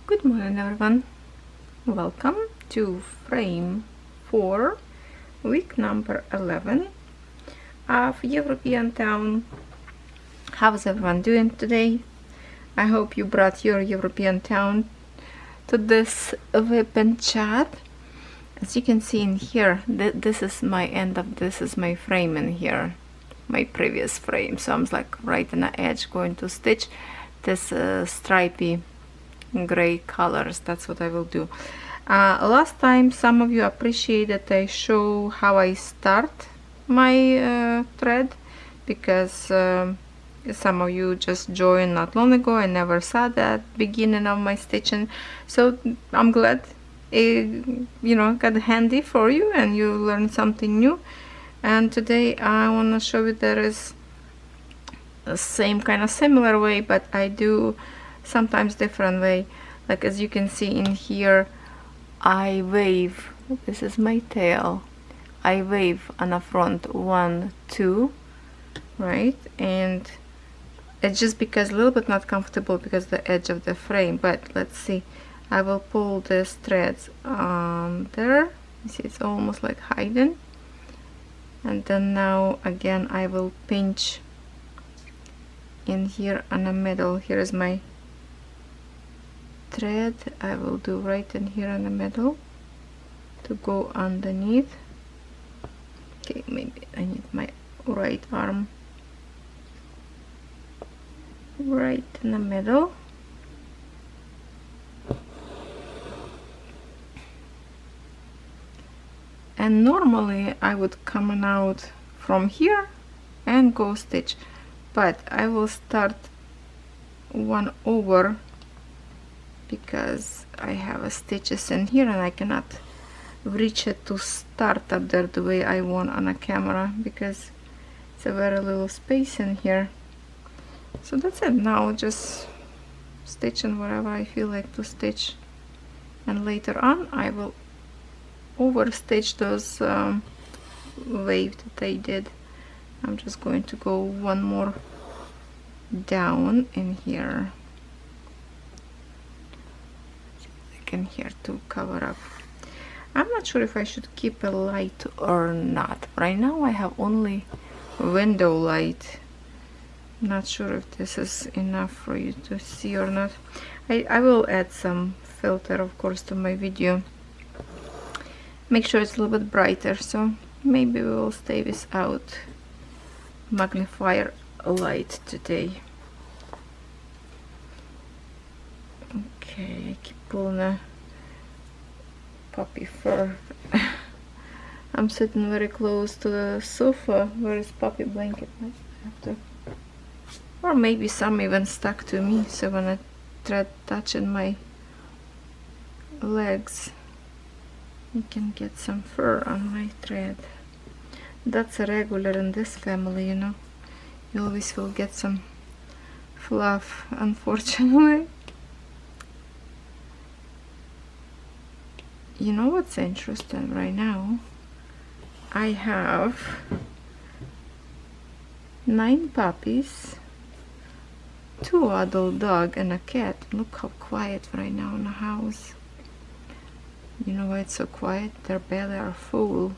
Good morning everyone, welcome to frame 4, week number 11 of European Town. How's everyone doing today? I hope you brought your European Town to this weapon chat. As you can see in here, this is my frame in here, my previous frame. So I'm like right on the edge going to stitch this stripy gray colors. That's what I will do. Last time some of you appreciate that I show how I start my thread, because some of you just joined not long ago and never saw that beginning of my stitching. So I'm glad it, got handy for you and you learned something new. And today I want to show you there is the same kind of similar way, but I do sometimes different way. Like as you can see in here, I wave, this is my tail, I wave on the front 1, 2, right? And it's just because a little bit not comfortable because the edge of the frame, but let's see. I will pull these threads there. You see it's almost like hiding, and then now again I will pinch in here on the middle. Here is my thread. I will do right in here in the middle to go underneath. Okay, maybe I need my right arm right in the middle. And normally I would come out from here and go stitch, but I will start one over because I have a stitches in here and I cannot reach it to start up there the way I want on a camera because it's a very little space in here. So that's it. Now just stitching wherever I feel like to stitch, and later on I will over stitch those wave that I did. I'm just going to go one more down in here, like in here, to cover up. I'm not sure if I should keep a light or not. Right now I have only window light. I'm not sure if this is enough for you to see or not. I will add some filter, of course, to my video. Make sure it's a little bit brighter, so maybe we will stay without magnifier light today. Okay, I keep pulling a puppy fur. I'm sitting very close to the sofa. Where is puppy blanket? I have to, or maybe some even stuck to me, so when I try touching my legs, you can get some fur on my thread. That's a regular in this family, you always will get some fluff, unfortunately. You know what's interesting right now? I have 9 puppies, 2 adult dog and a cat. Look how quiet right now in the house. You know why it's so quiet? Their belly are full.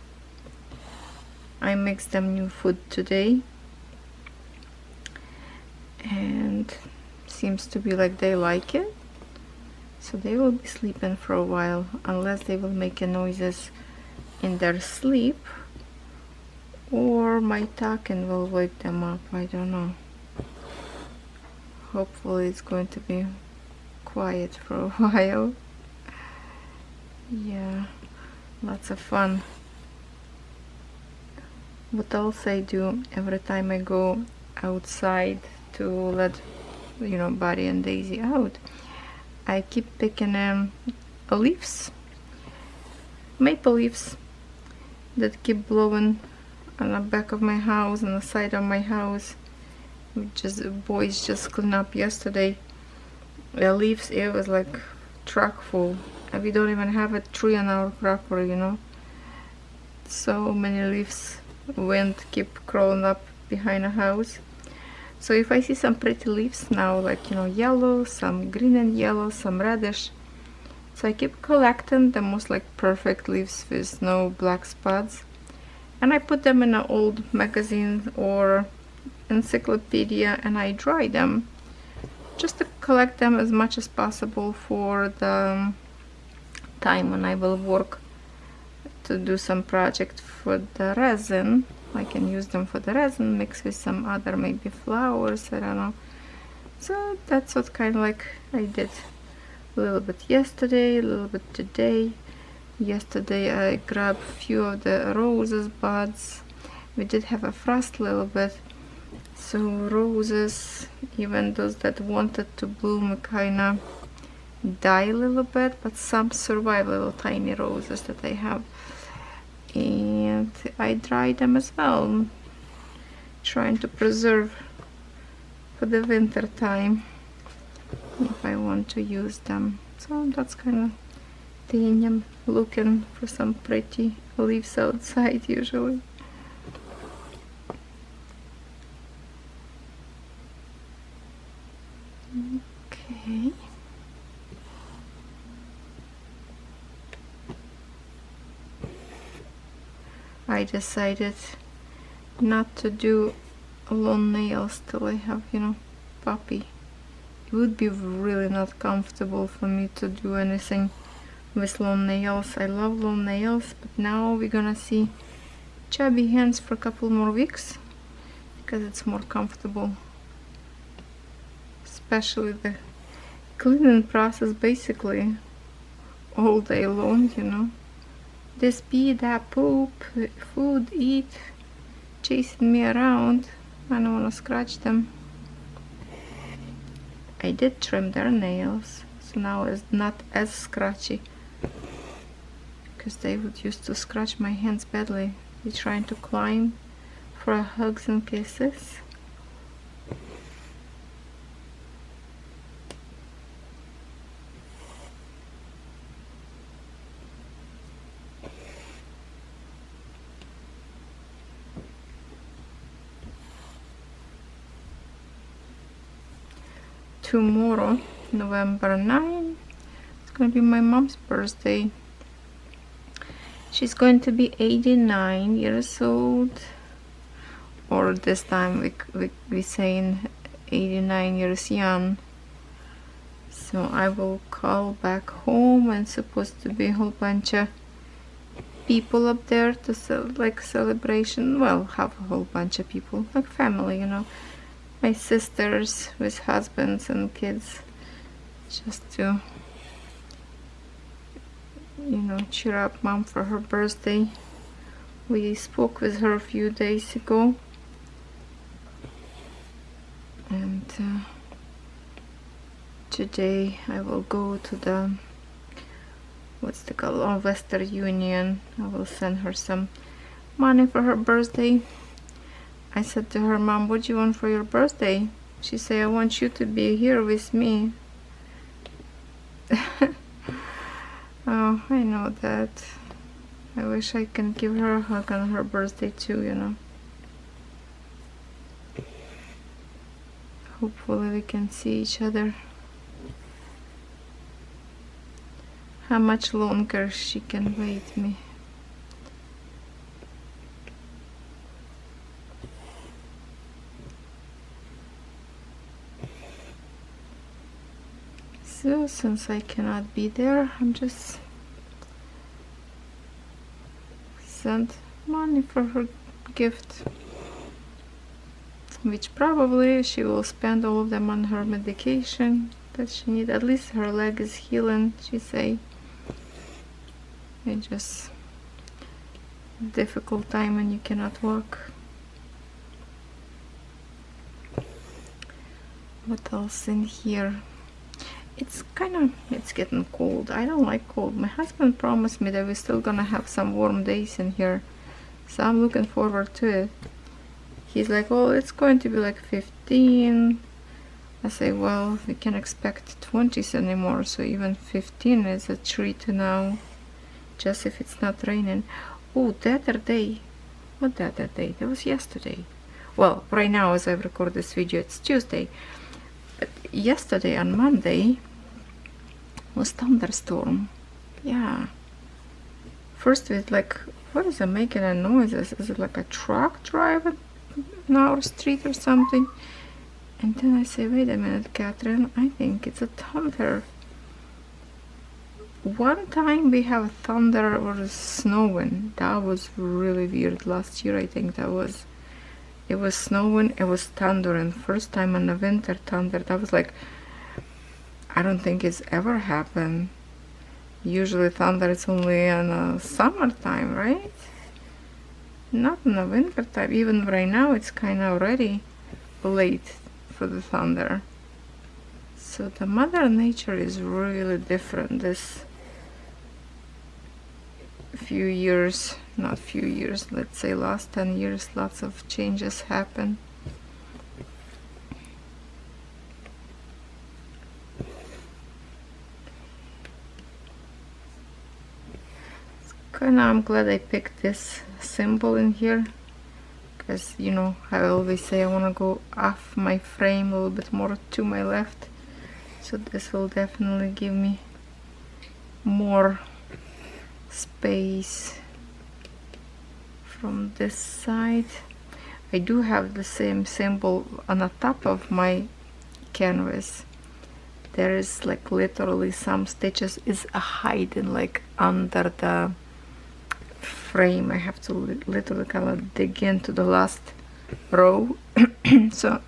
I mixed them new food today and seems to be like they like it, so they will be sleeping for a while, unless they will make noises in their sleep or my talking will wake them up. I don't know. Hopefully it's going to be quiet for a while. Yeah, lots of fun. What else I do every time I go outside to let Buddy and Daisy out, I keep picking leaves, maple leaves that keep blowing on the back of my house, on the side of my house. Boys just cleaned up yesterday. The leaves, it was like truck full. We don't even have a tree on our property, so many leaves. Wind keep crawling up behind the house. So if I see some pretty leaves now, like yellow, some green and yellow, some reddish, So I keep collecting the most like perfect leaves with no black spots, and I put them in an old magazine or encyclopedia, and I dry them just to collect them as much as possible for the time when I will work to do some project for the resin. I can use them for the resin, mix with some other maybe flowers, I don't know. So that's what kind of like I did a little bit yesterday, a little bit today. Yesterday I grabbed a few of the roses buds. We did have a frost a little bit, so roses, even those that wanted to bloom, kinda die a little bit, but some survive, little tiny roses that I have. And I dry them as well, trying to preserve for the winter time if I want to use them. So that's kind of thing. I'm looking for some pretty leaves outside usually. Okay. I decided not to do long nails till I have, you know, puppy. It would be really not comfortable for me to do anything with long nails. I love long nails, but now we're gonna see chubby hands for a couple more weeks because it's more comfortable. Especially the cleaning process, basically all day long, you know. This pee, that poop, food, eat, chasing me around. I don't want to scratch them. I did trim their nails, so now it's not as scratchy, because they would used to scratch my hands badly. They're trying to climb for hugs and kisses. Tomorrow, November 9, it's going to be my mom's birthday. She's going to be 89 years old, or this time we saying 89 years young. So I will call back home, and supposed to be a whole bunch of people up there to like celebration. Well, have a whole bunch of people, like family, you know. My sisters with husbands and kids, just to, you know, cheer up mom for her birthday. We spoke with her a few days ago, and today I will go to the, what's the call, oh, Western Union. I will send her some money for her birthday. I said to her, Mom, what do you want for your birthday? She said, I want you to be here with me. Oh, I know that. I wish I can give her a hug on her birthday too, you know. Hopefully we can see each other. How much longer she can wait me? So since I cannot be there, I'm just sent money for her gift, which probably she will spend all of them on her medication that she needs. At least her leg is healing, she say. It's just difficult time when you cannot walk. What else in here? It's getting cold. I don't like cold. My husband promised me that we're still gonna have some warm days in here, so I'm looking forward to it. He's like, well, it's going to be like 15. I say, well, we can't expect 20s anymore, so even 15 is a treat now, just if it's not raining. Oh, the other day, what the other day? That was yesterday. Well, right now as I record this video, it's Tuesday. But yesterday on Monday, was thunderstorm. Yeah. First with like, what is it making a noises? Is it like a truck driving in our street or something? And then I say, wait a minute, Catherine, I think it's a thunder. One time we have thunder or snowing. That was really weird. Last year I think that was. It was snowing, it was thundering. First time in the winter thunder. That was like, I don't think it's ever happened. Usually thunder is only in the summertime, right? Not in the winter time. Even right now it's kind of already late for the thunder. So the Mother Nature is really different this few years, not few years, let's say last 10 years, lots of changes happen. Kinda I'm glad I picked this symbol in here, because you know I always say I want to go off my frame a little bit more to my left, so this will definitely give me more space from this side. I do have the same symbol on the top of my canvas. There is like literally some stitches is hiding like under the frame. I have to literally kind of dig into the last row. So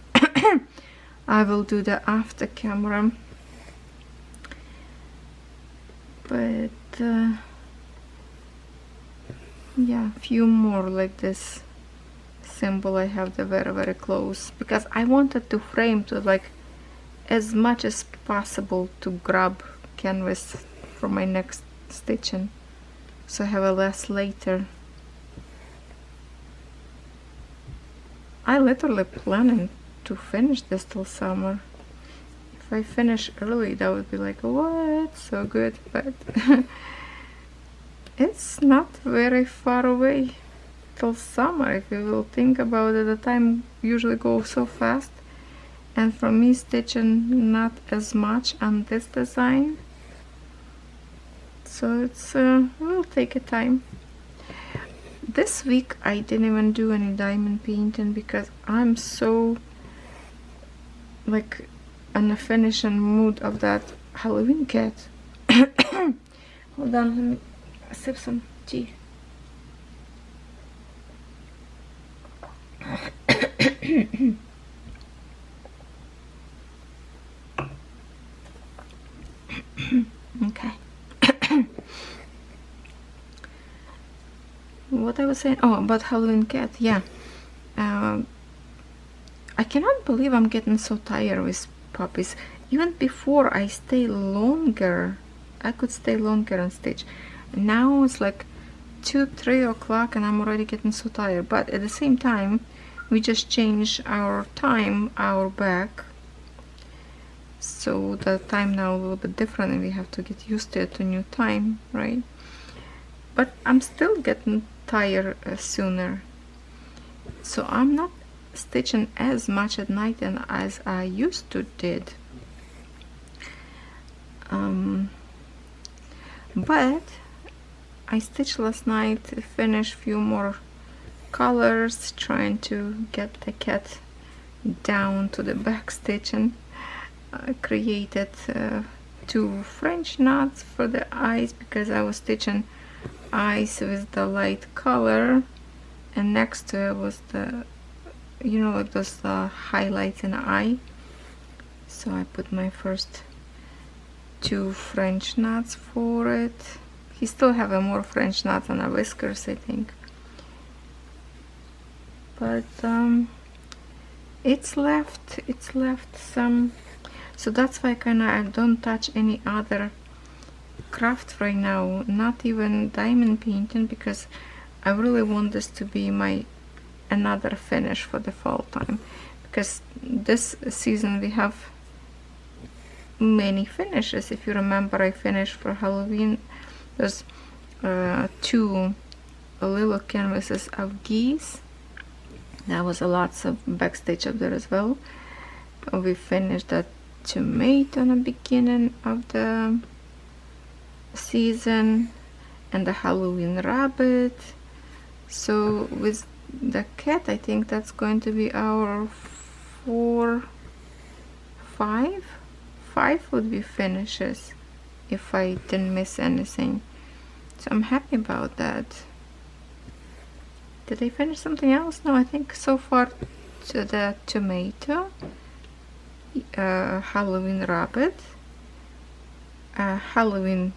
I will do that after camera, but yeah, a few more like this symbol. I have the very close because I wanted to frame to like as much as possible to grab canvas for my next stitching, so I have a less later. I literally planning to finish this till summer. If I finish early that would be like, what, so good, but it's not very far away till summer. If you will think about it, the time usually goes so fast, and for me stitching not as much on this design, so it's will take a time. This week I didn't even do any diamond painting because I'm so like in a finishing mood of that Halloween cat. Hold on, let me sip some tea. Okay. What I was saying, oh, about Halloween cat, yeah. I cannot believe I'm getting so tired with puppies. Even before I stay longer, I could stay longer and stitch. Now it's like 2-3 o'clock and I'm already getting so tired. But at the same time, we just changed our time, our back, so the time now a little bit different and we have to get used to it, to new time, right? But I'm still getting tired sooner, so I'm not stitching as much at night and as I used to did. But I stitched last night, finished few more colors, trying to get the cat down to the back stitching. I created 2 French knots for the eyes because I was stitching eyes with the light color, and next to it was the, you know, like those highlights in the eye. So I put my first 2 French knots for it. He still have a more French knots on the whiskers, I think. But it's left some, so that's why I don't touch any other craft right now, not even diamond painting, because I really want this to be my another finish for the fall time, because this season we have many finishes. If you remember, I finished for Halloween. There's 2 little canvases of geese. That was a lots of backstitch up there as well. We finished that tomato in the beginning of the season and the Halloween rabbit. So with the cat, I think that's going to be our 4, 5. 5 would be finishes if I didn't miss anything. So I'm happy about that. Did I finish something else? No, I think so far to the tomato, Halloween rabbit, Halloween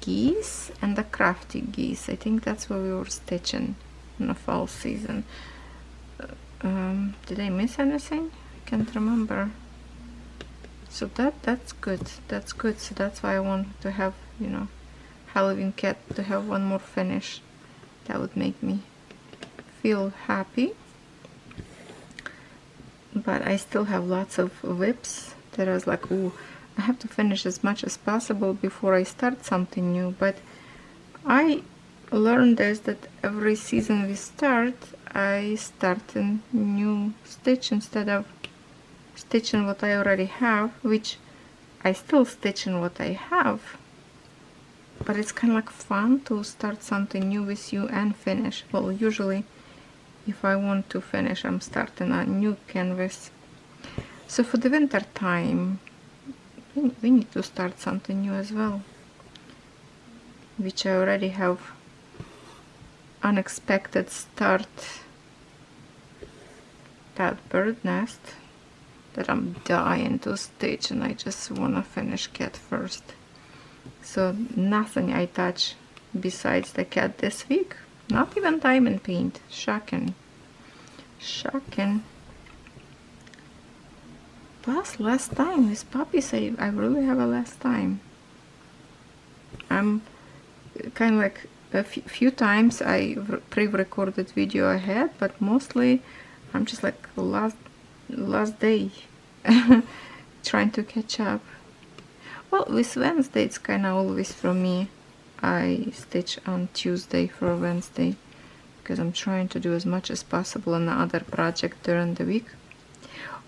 geese, and the crafty geese. I think that's what we were stitching in the fall season. Did I miss anything? I can't remember. So that's good. That's good. So that's why I want to have, you know, Halloween cat to have one more finish. That would make me feel happy. But I still have lots of whips that I was like, oh, I have to finish as much as possible before I start something new. But I learned this, that every season we start, I start a new stitch instead of stitching what I already have, which I still stitch in what I have. But it's kind of like fun to start something new with you and finish. Well, usually if I want to finish, I'm starting a new canvas. So for the winter time, we need to start something new as well, which I already have unexpected start. That bird nest that I'm dying to stitch, and I just want to finish cat first. So nothing I touch besides the cat this week. Not even diamond paint. Shocking. Shocking. Plus last time with puppies, I really have a last time. I'm kind of like a few times I pre-recorded video ahead, but mostly I'm just like last day trying to catch up. Well, with Wednesday it's kind of always for me. I stitch on Tuesday for Wednesday because I'm trying to do as much as possible on the other project during the week.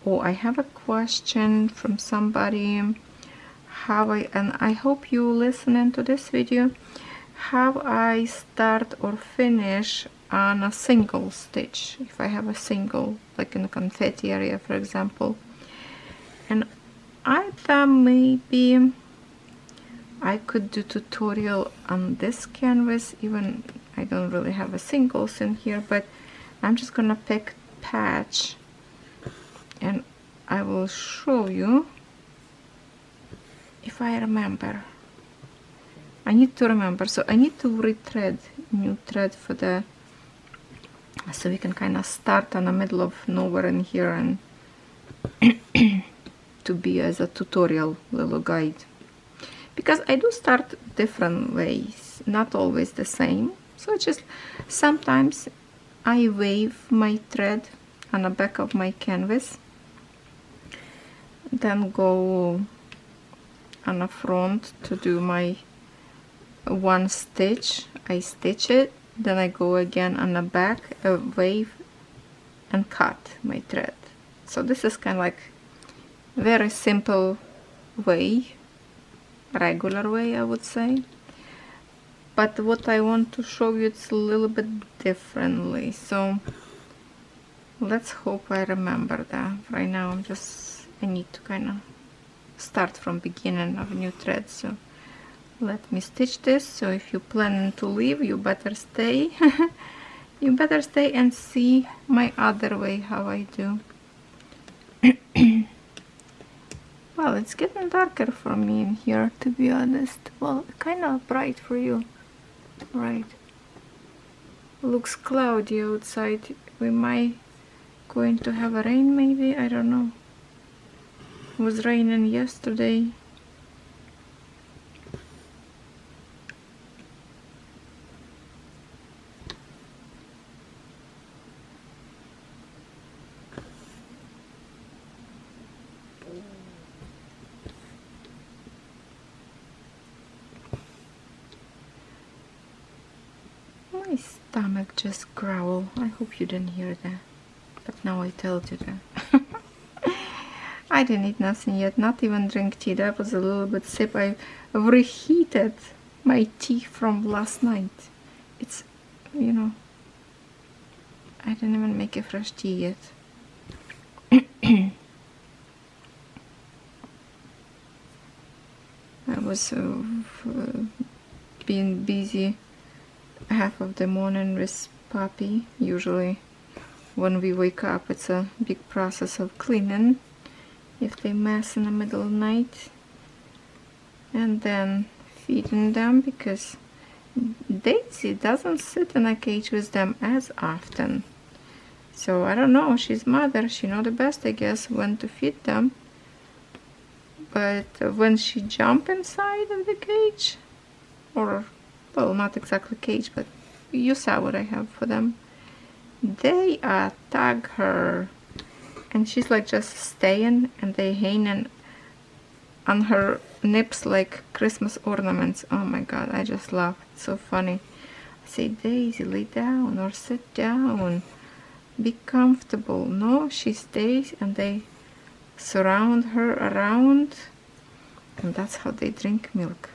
Oh, I have a question from somebody. And I hope you listen to this video. How I start or finish on a single stitch, if I have a single, like in the confetti area, for example. And I thought maybe I could do tutorial on this canvas, even I don't really have a singles in here, but I'm just gonna pick patch and I will show you if I remember. I need to remember, so I need to rethread, new thread for the, so we can kind of start on the middle of nowhere in here and to be as a tutorial little guide. Because I do start different ways, not always the same. So it's just sometimes I wave my thread on the back of my canvas, then go on the front to do my one stitch. I stitch it, then I go again on the back, wave and cut my thread. So this is kind of like very simple way, regular way I would say, but what I want to show you it's a little bit differently. So let's hope I remember that. Right now I need to kind of start from beginning of a new thread. So let me stitch this. So if you plan to leave, you better stay. You better stay and see my other way how I do. Well, it's getting darker for me in here, to be honest. Well, kind of bright for you, right? Looks cloudy outside. We might going to have a rain, maybe, I don't know. It was raining yesterday. My stomach just growled. I hope you didn't hear that, but now I told you that. I didn't eat nothing yet, not even drink tea. That was a little bit sip. I reheated my tea from last night. It's, you know, I didn't even make a fresh tea yet. I was being busy half of the morning with puppy. Usually when we wake up, it's a big process of cleaning if they mess in the middle of the night, and then feeding them, because Daisy doesn't sit in a cage with them as often. So I don't know, she's mother, she know the best, I guess, when to feed them. But when she jump inside of the cage, or, well, not exactly cage, but you saw what I have for them, they attack her, and she's like just staying, and they hanging on her nips like Christmas ornaments. Oh my god, I just love it. So funny. I say, Daisy, lay down or sit down, be comfortable. No, she stays, and they surround her around, and that's how they drink milk.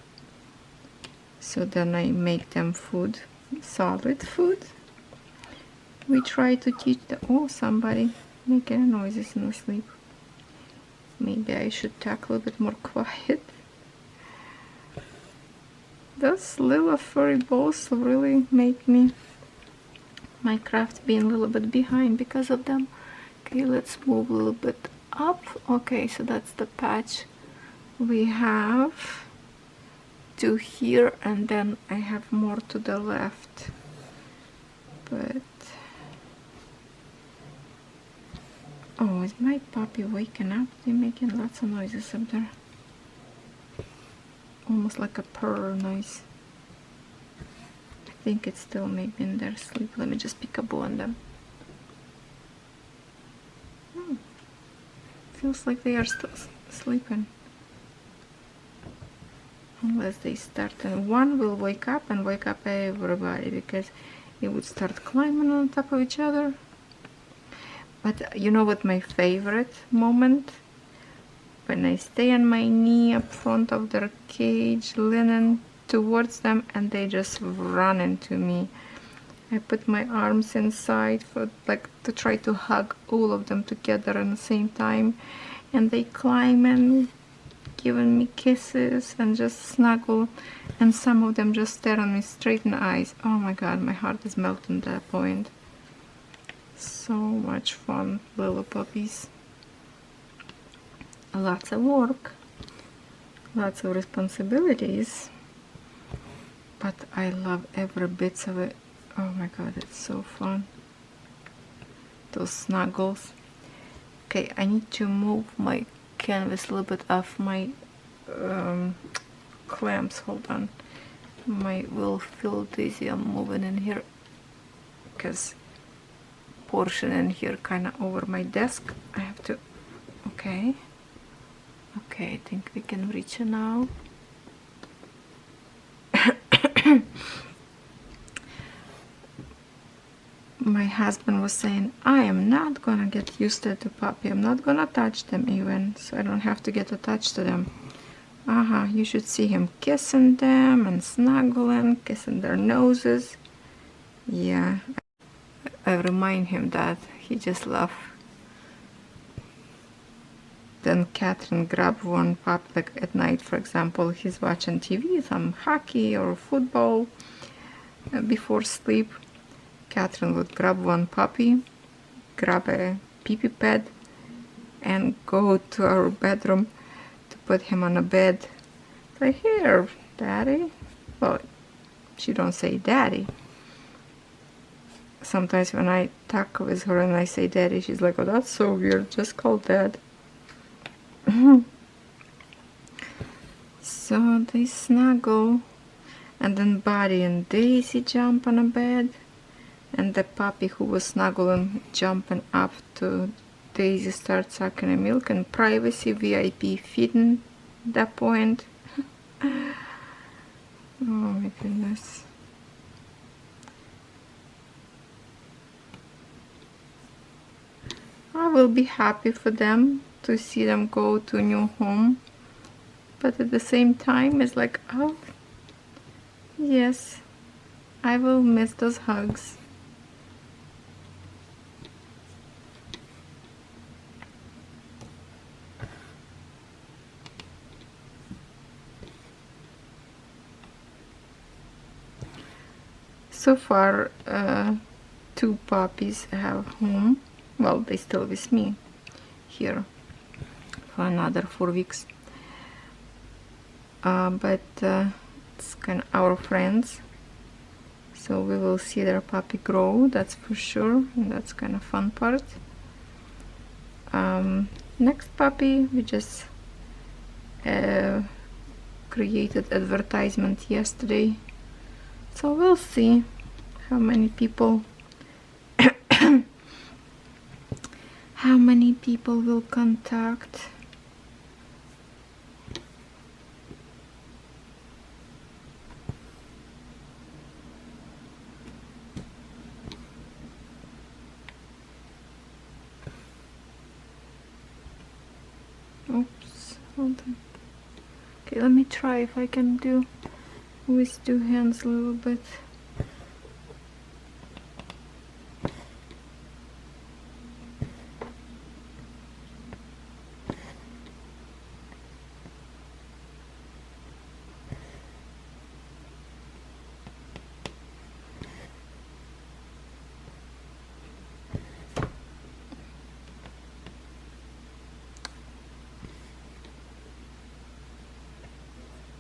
So then I make them food, solid food. We try to teach them. Oh, somebody making noises in the sleep. Maybe I should talk a little bit more quiet. Those little furry balls really make me, my craft being a little bit behind because of them. Okay, let's move a little bit up. Okay, so that's the patch we have to here, and then I have more to the left. But oh, is my puppy waking up? They're making lots of noises up there. Almost like a purr noise. I think it's still maybe in their sleep. Let me just pick a ball on them. Feels like they are still sleeping. Unless they start, and one will wake up and wake up everybody, because it would start climbing on top of each other. But you know what my favorite moment? When I stay on my knee up front of their cage, leaning towards them, and they just run into me. I put my arms inside for like to try to hug all of them together at the same time, and they climb and giving me kisses and just snuggle, and some of them just stare at me straight in the eyes. Oh my god, my heart is melting at that point. So much fun, little puppies. Lots of work, lots of responsibilities, but I love every bit of it. Oh my god, it's so fun. Those snuggles. Okay, I need to move my canvas a little bit off my clamps. Hold on, my will feel dizzy. I'm moving in here because portion in here kind of over my desk. I have to. Okay, I think we can reach it now. My husband was saying, I am not gonna get used to the puppy. I'm not gonna touch them even, so I don't have to get attached to them. You should see him kissing them and snuggling, kissing their noses. Yeah, I remind him that he just loves. Then Catherine grabbed one pup, like at night, for example, he's watching TV, some hockey or football before sleep. Catherine would grab one puppy, grab a pee-pee pad, and go to our bedroom to put him on a bed. Like, here, daddy. Well, she don't say daddy. Sometimes when I talk with her and I say daddy, she's like, oh, that's so weird, just call dad. So they snuggle, and then Buddy and Daisy jump on a bed, and the puppy who was snuggling jumping up to Daisy starts sucking the milk, and privacy, VIP feeding at that point. Oh my goodness. I will be happy for them to see them go to a new home, but at the same time it's like, oh, Yes, I will miss those hugs. So far, 2 puppies have home. Well, they still with me here for another 4 weeks. But it's kind of our friends, so we will see their puppy grow, that's for sure, and that's kind of fun part. Next puppy, we just created advertisement yesterday, so we'll see how many people will contact. Oops, hold on. Okay, let me try if I can do with 2 hands a little bit.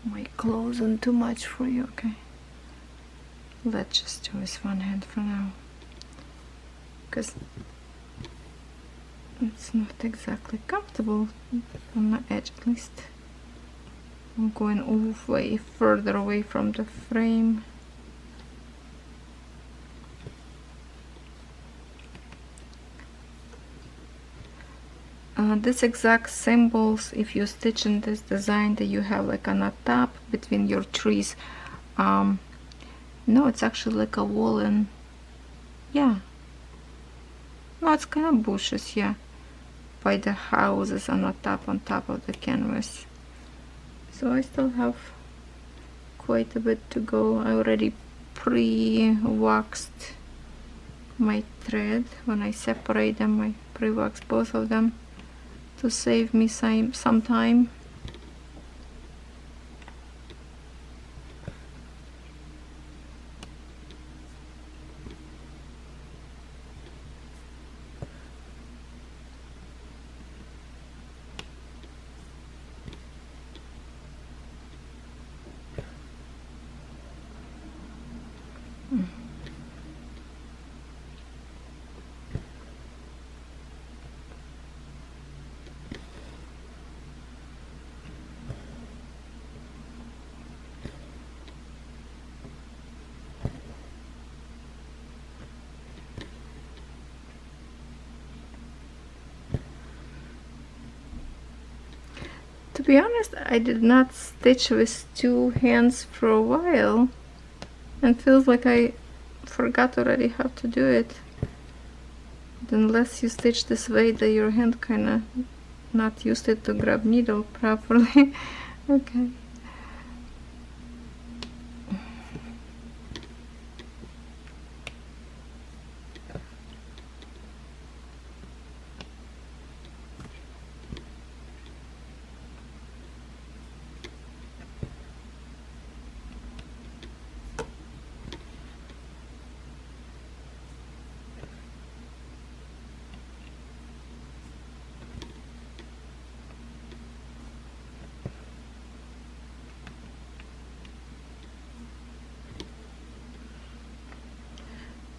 My clothes and too much for you. Okay, let's just do with 1 hand for now, because it's not exactly comfortable on the edge. At least I'm going way further away from the frame. This exact symbols, if you stitch in this design, that you have like on a top between your trees. No, it's actually like a wall, and yeah, no, it's kind of bushes, yeah, by the houses on top of the canvas. So I still have quite a bit to go. I already pre-waxed my thread. When I separate them, I pre-wax both of them to save me some time. To be honest, I did not stitch with 2 hands for a while, and feels like I forgot already how to do it. But unless you stitch this way, that your hand kinda not used it to grab needle properly. Okay.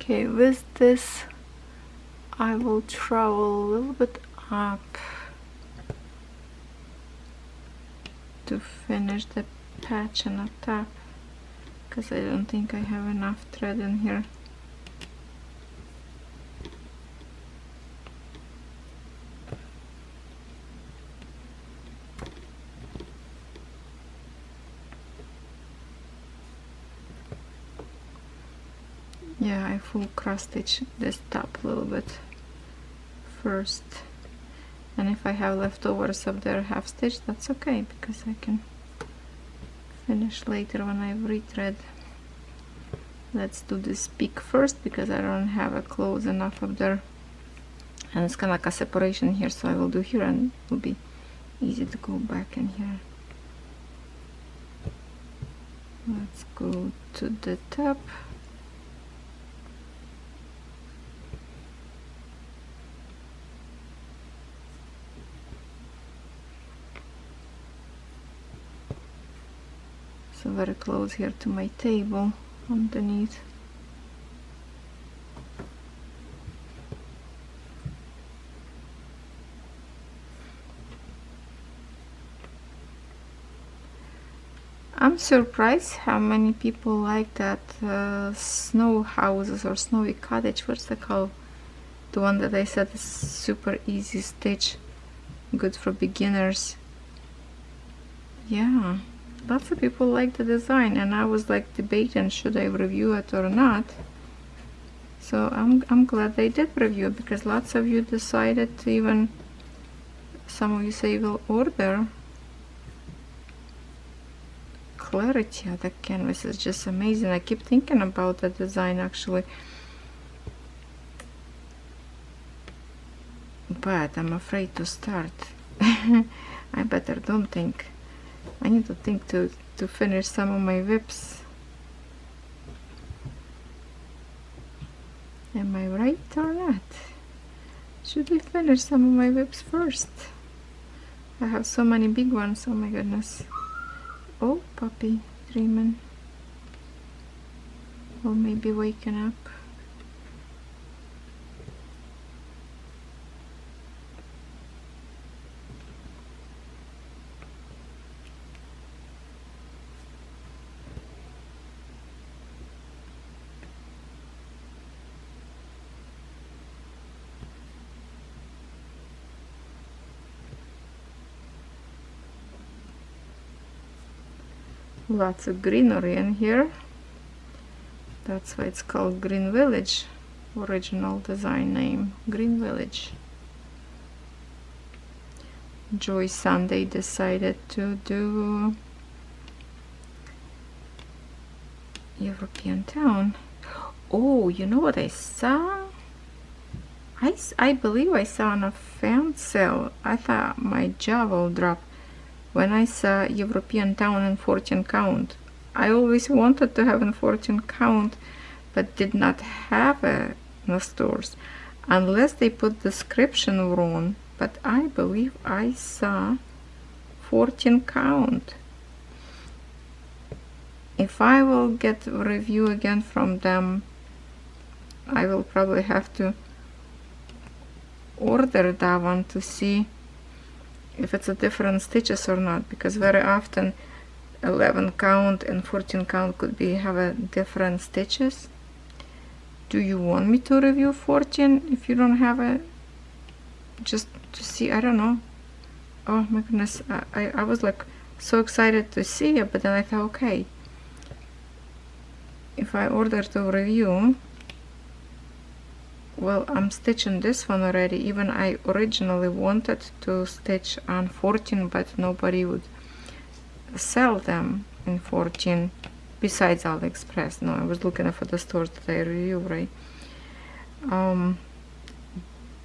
Okay, with this I will travel a little bit up to finish the patch on the top, because I don't think I have enough thread in here. Yeah, I full cross stitch this top a little bit first, and if I have leftovers of their half stitch, that's okay, because I can finish later when I rethread. Let's do this peak first because I don't have a close enough up there, and it's kind of like a separation here, so I will do here and it will be easy to go back in here. Let's go to the top. So very close here to my table underneath. I'm surprised how many people like that snow houses or snowy cottage. What's that called? The one that I said is super easy stitch, good for beginners. Yeah, lots of people like the design, and I was like debating should I review it or not. So I'm glad they did review it, because lots of you decided to, even some of you say will order. Clarity of the canvas is just amazing. I keep thinking about the design actually, but I'm afraid to start. I better don't think. I need to think to finish some of my whips. Am I right or not? Should we finish some of my whips first? I have so many big ones, oh my goodness. Oh, puppy dreaming, or maybe waking up. Lots of greenery in here. That's why it's called Green Village. Original design name, Green Village. Joy Sunday decided to do European town. Oh, you know what I saw? I believe I saw on a fan sale. I thought my jaw will drop when I saw European town in 14 count. I always wanted to have in 14 count, but did not have it in the stores unless they put description wrong. But I believe I saw 14 count. If I will get a review again from them, I will probably have to order that one to see if it's a different stitches or not, because very often 11 count and 14 count could be have a different stitches. Do you want me to review 14 if you don't have it, just to see? I don't know. Oh my goodness, I was like so excited to see it, but then I thought, okay, if I order to review, well, I'm stitching this one already. Even I originally wanted to stitch on 14, but nobody would sell them in 14 besides AliExpress. No, I was looking for the stores that I review, right?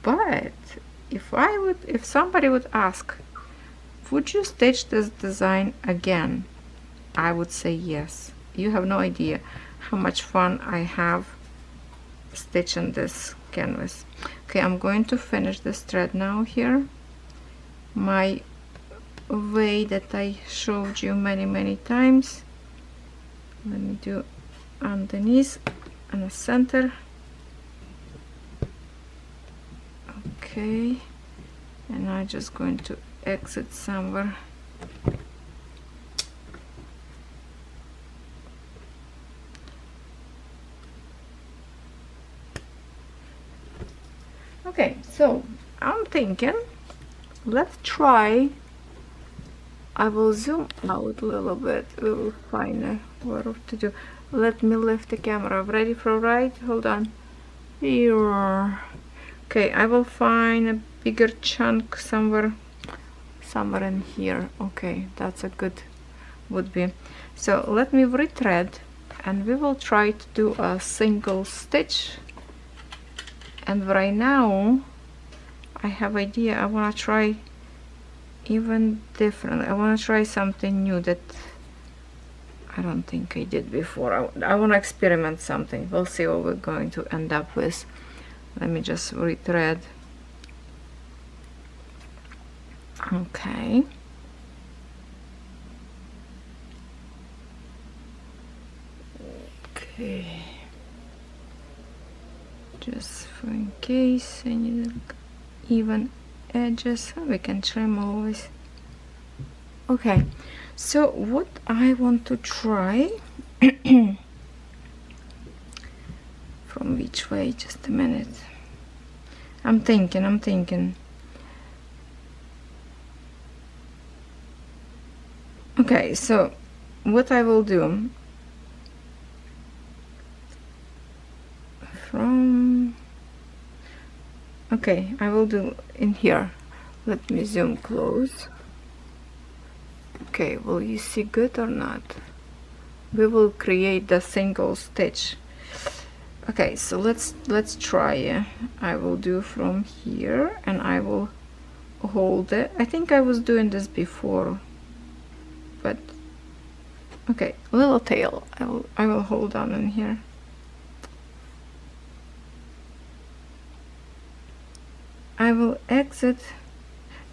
But if somebody would ask, would you stitch this design again, I would say yes. You have no idea how much fun I have stitching this canvas. Okay, I'm going to finish this thread now here, my way that I showed you many times. Let me do underneath and the center. Okay, and I'm just going to exit somewhere. Okay, so I'm thinking, let's try. I will zoom out a little bit. We will find what to do. Let me lift the camera. Ready for a ride? Hold on. Here. Okay, I will find a bigger chunk somewhere in here. Okay, that's a good would be. So let me rethread and we will try to do a single stitch. And right now I have idea, I want to try even different. I want to try something new that I don't think I did before. I want to experiment something. We'll see what we're going to end up with. Let me just retread. Okay. Okay. Just for in case I need even edges, we can trim always. Okay, so what I want to try from which way, just a minute, I'm thinking. Okay, so what I will do from, okay, I will do in here. Let me zoom close. Okay, will you see good or not? We will create the single stitch. Okay, so let's try. I will do from here and I will hold it. I think I was doing this before, but okay, little tail. I will hold on in here. I will exit.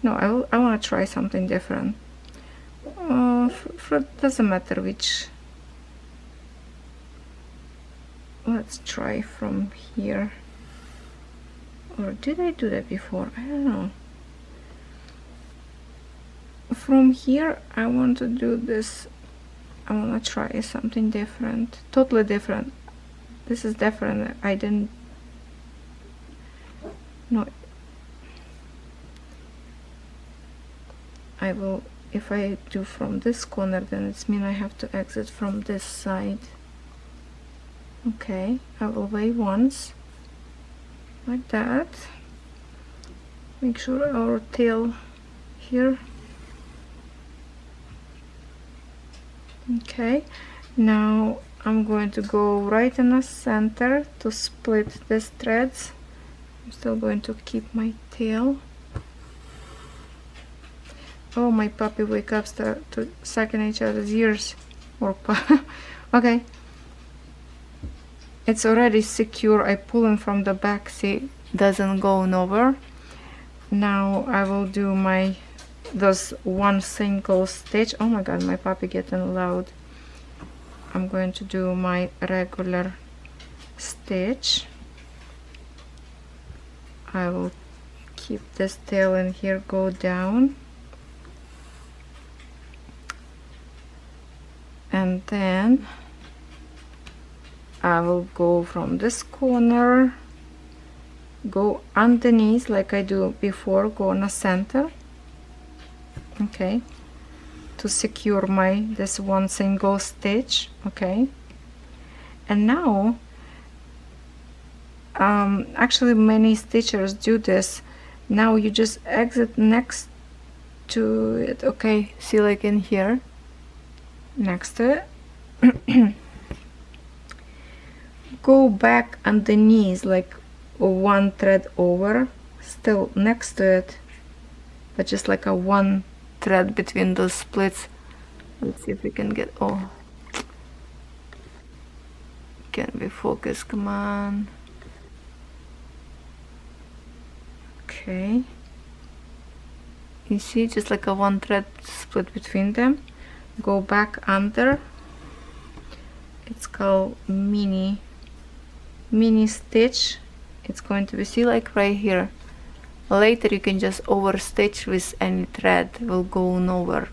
No, I want to try something different. Doesn't matter which. Let's try from here. Or did I do that before? I don't know. From here I want to do this. I want to try something different, totally different. This is different. I didn't know. I will, if I do from this corner, then it's mean I have to exit from this side. Okay, I will wait once like that. Make sure our tail here. Okay, now I'm going to go right in the center to split these threads. I'm still going to keep my tail. Oh, my puppy wake up, start to sucking each other's ears. Or okay, it's already secure. I pull in from the back, see, doesn't go nowhere. Now I will do my one single stitch. Oh my god, my puppy getting loud. I'm going to do my regular stitch. I will keep this tail in here, go down, and then I will go from this corner, go underneath like I do before, go in the center. Okay, to secure my this one single stitch. Okay, and now actually many stitchers do this. Now you just exit next to it. Okay, see, like in here next to it. Go back underneath like one thread over, still next to it, but just like a one thread between those splits. Let's see if we can get, oh, can we focus, come on. Okay, you see, just like a one thread split between them. Go back under. It's called mini stitch. It's going to be, see, like right here. Later you can just over stitch with any thread, will go nowhere.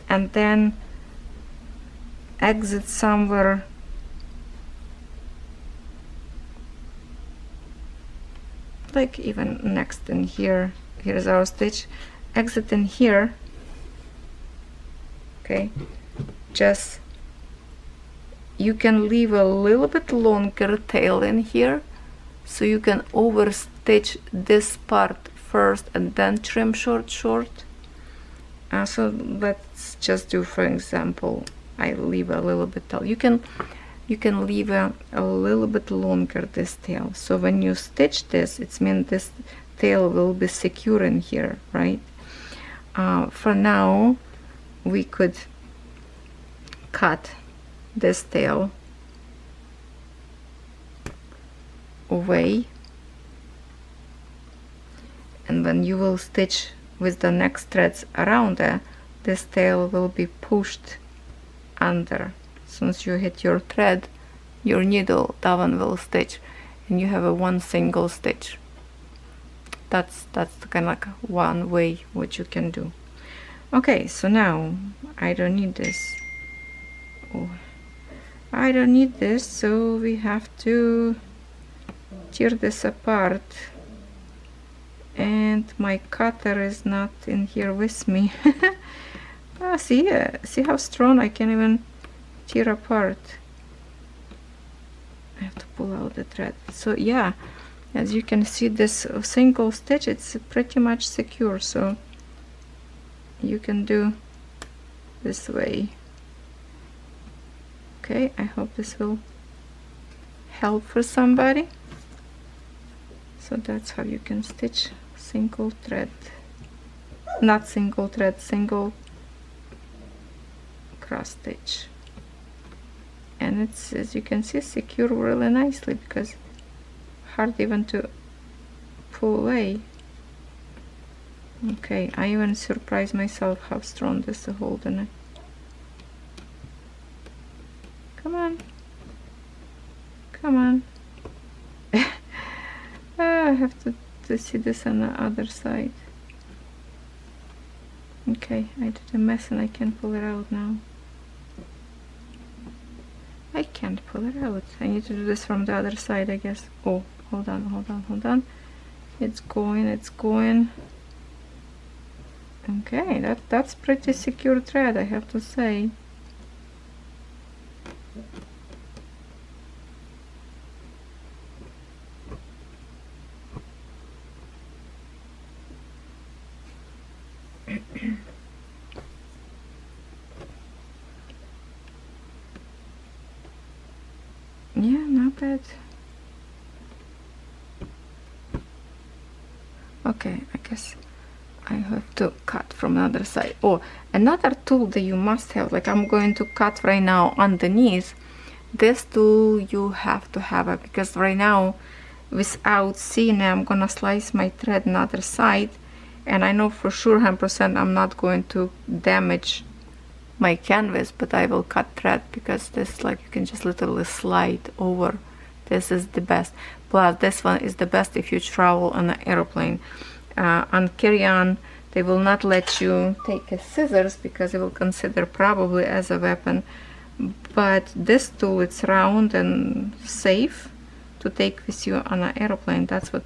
And then exit somewhere like even next in here. Here's our stitch. Exit in here. Okay, just you can leave a little bit longer tail in here, so you can over stitch this part first and then trim short. So let's just do, for example, I leave a little bit tail. You can you can leave a little bit longer this tail. So when you stitch this, it means this tail will be secure in here, right? For now, we could cut this tail away, and when you will stitch with the next threads around there, this tail will be pushed under. As soon as you hit your thread, your needle, that one will stitch, and you have a one single stitch. That's kind of like one way what you can do. Okay, so now I don't need this. Oh, I don't need this, so we have to tear this apart, and my cutter is not in here with me. See how strong I can even tear apart. I have to pull out the thread. So yeah, as you can see, this single stitch, it's pretty much secure, so you can do this way. Okay, I hope this will help for somebody. So that's how you can stitch single thread, not single thread, single cross stitch. And it's, as you can see, secure really nicely because hard even to pull away. Okay, I even surprised myself how strong this is holding it. Come on, come on. I have to see this on the other side. Okay, I did a mess and I can't pull it out now. I can't pull it out. I need to do this from the other side, I guess. Oh, hold on, hold on, hold on. It's going, it's going. Okay, that's pretty secure thread, I have to say. Yeah, not bad. Okay, I guess I have to cut from another side. Oh, another tool that you must have, like I'm going to cut right now underneath. This tool you have to have it, because right now without seeing it, I'm gonna slice my thread another side, and I know for sure 100% I'm not going to damage my canvas, but I will cut thread because this, like, you can just literally slide over. This is the best. Plus this one is the best if you travel on an airplane. On carry-on, they will not let you take a scissors because they will consider probably as a weapon, but this tool, it's round and safe to take with you on an airplane. That's what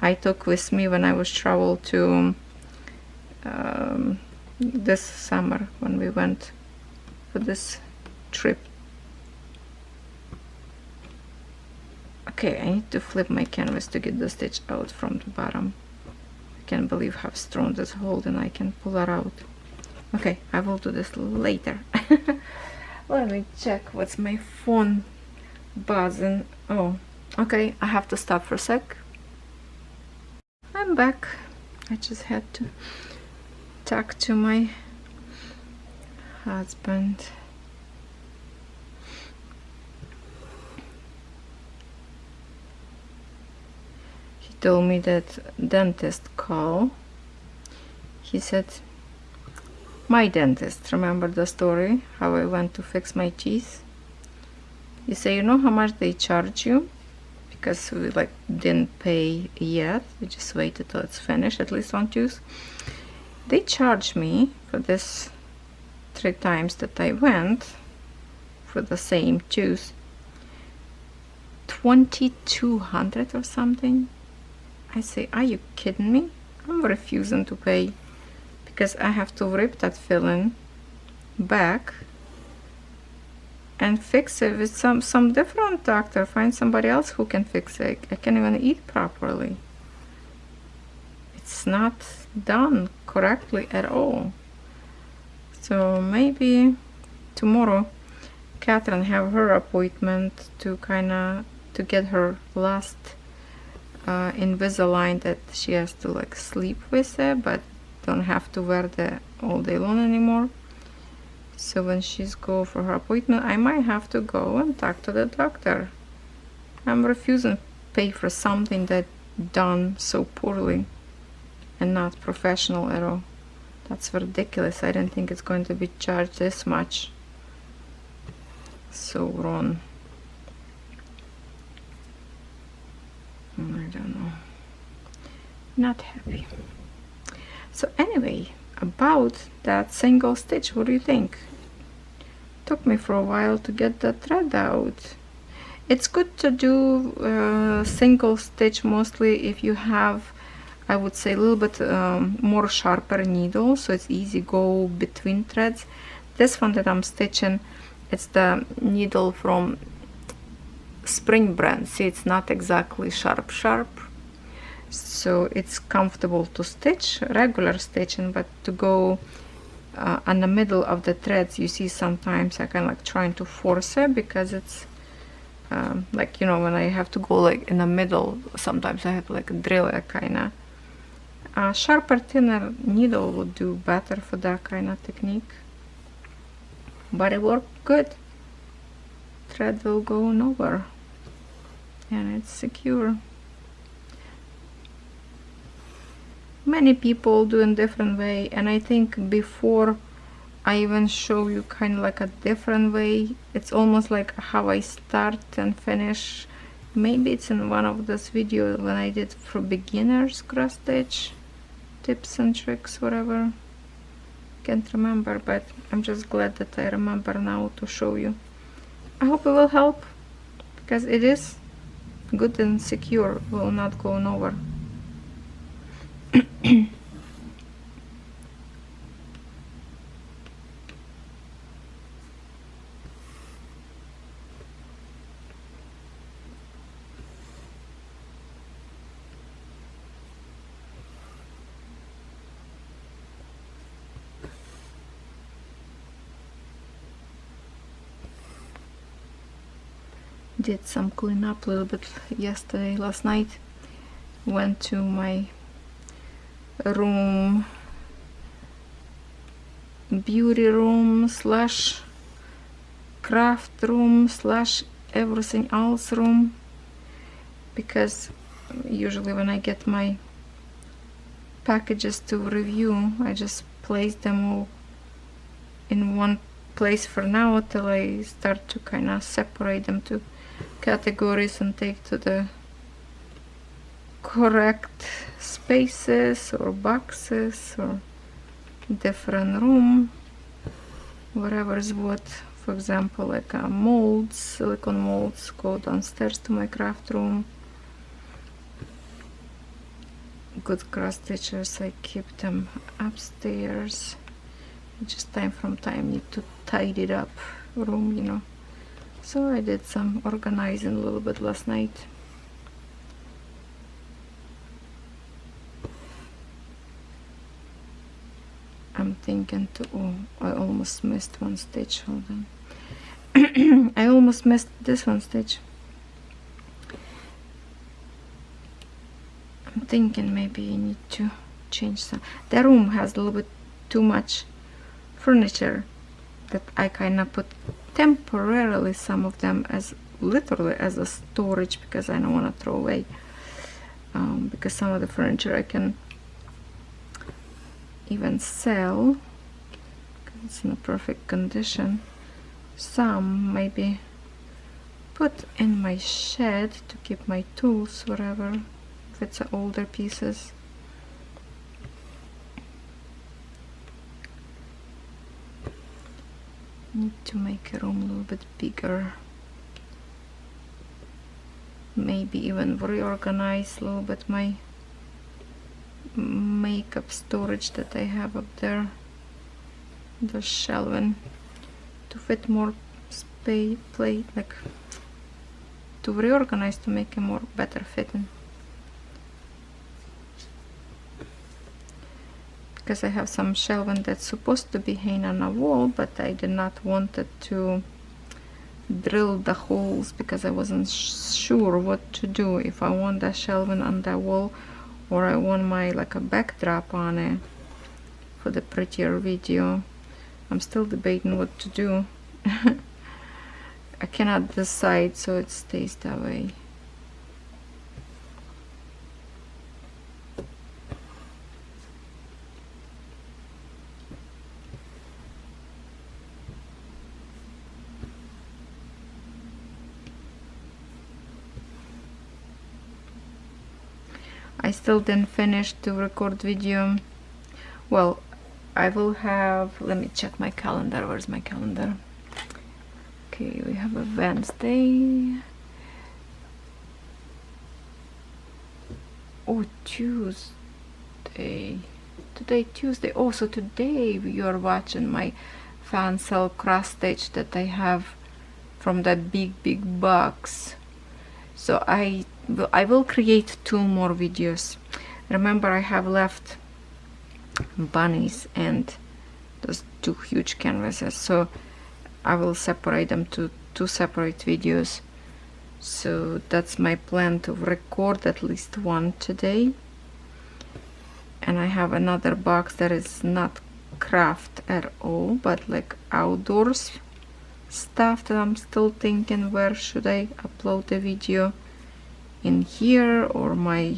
I took with me when I was travel to this summer when we went for this trip. Okay, I need to flip my canvas to get the stitch out from the bottom. I can't believe how strong this hold, and I can pull it out. Okay, I will do this later. Let me check what's my phone buzzing. Oh, okay, I have to stop for a sec. I'm back. I just had to talk to my husband. He told me that dentist call. He said, my dentist, remember the story how I went to fix my teeth? He said, you know how much they charge you? Because we like didn't pay yet, we just waited till it's finished, at least one tooth. They charged me for this 3 times that I went for the same tooth, $2,200 or something. I say, are you kidding me? I'm refusing to pay, because I have to rip that filling back and fix it with some different doctor, find somebody else who can fix it. I can't even eat properly. It's not done correctly at all. So maybe tomorrow Catherine have her appointment to to get her last Invisalign that she has to like sleep with it, but don't have to wear the all day long anymore. So when she's go for her appointment, I might have to go and talk to the doctor. I'm refusing to pay for something that done so poorly and not professional at all. That's ridiculous. I didn't think it's going to be charged this much. So wrong. I don't know. Not happy. So anyway, about that single stitch, what do you think? Took me for a while to get the thread out. It's good to do single stitch mostly if you have, I would say, a little bit more sharper needle, so it's easy go between threads. This one that I'm stitching, it's the needle from Spring brand. See, it's not exactly sharp, so it's comfortable to stitch, regular stitching, but to go on the middle of the threads, you see sometimes I kind of like trying to force it because it's like, you know, when I have to go like in the middle, sometimes I have to like drill it kind of. Sharper, thinner needle would do better for that kind of technique, but it worked good. Thread will go nowhere and it's secure. Many people do in different way, and I think before I even show you kind of like a different way, it's almost like how I start and finish. Maybe it's in one of those videos when I did for beginners cross stitch tips and tricks, whatever. Can't remember, but I'm just glad that I remember now to show you. I hope it will help, because it is good and secure, will not go nowhere. Did some cleanup a little bit yesterday, last night. Went to my room, beauty room slash craft room slash everything else room, because usually when I get my packages to review, I just place them all in one place for now till I start to kind of separate them to categories and take to the correct spaces or boxes or different room, whatever is what. For example, like molds, silicone molds go downstairs to my craft room. Good cross stitchers, I keep them upstairs. Just time from time need to tidy it up room, you know. So I did some organizing a little bit last night. I'm thinking to, oh, I almost missed one stitch, hold on. I almost missed this one stitch. I'm thinking maybe you need to change some. The room has a little bit too much furniture that I kind of put temporarily some of them as literally as a storage, because I don't want to throw away, because some of the furniture I can even sell because it's in a perfect condition. Some maybe put in my shed to keep my tools, whatever, if it's older pieces. Need to make a room a little bit bigger. Maybe even reorganize a little bit my makeup storage that I have up there, the shelving, to fit more space, like to reorganize to make it more better fitting. Because I have some shelving that's supposed to be hanging on a wall, but I did not want it to drilled the holes because I wasn't sure what to do, if I want the shelving on the wall or I want my like a backdrop on it for the prettier video. I'm still debating what to do. I cannot decide, so it stays that way. I still didn't finish to record video. Well, I will have, let me check my calendar. Where's my calendar? Okay, we have a Wednesday. Oh, Tuesday. Today, Tuesday. Oh, so today you are watching my FANSELLS cross stitch that I have from that big box. So I will create 2 more videos. Remember, I have left bunnies and those 2 huge canvases, so I will separate them to 2 separate videos. So that's my plan, to record at least 1 today. And I have another box that is not craft at all, but like outdoors stuff that I'm still thinking, where should I upload the video, in here or my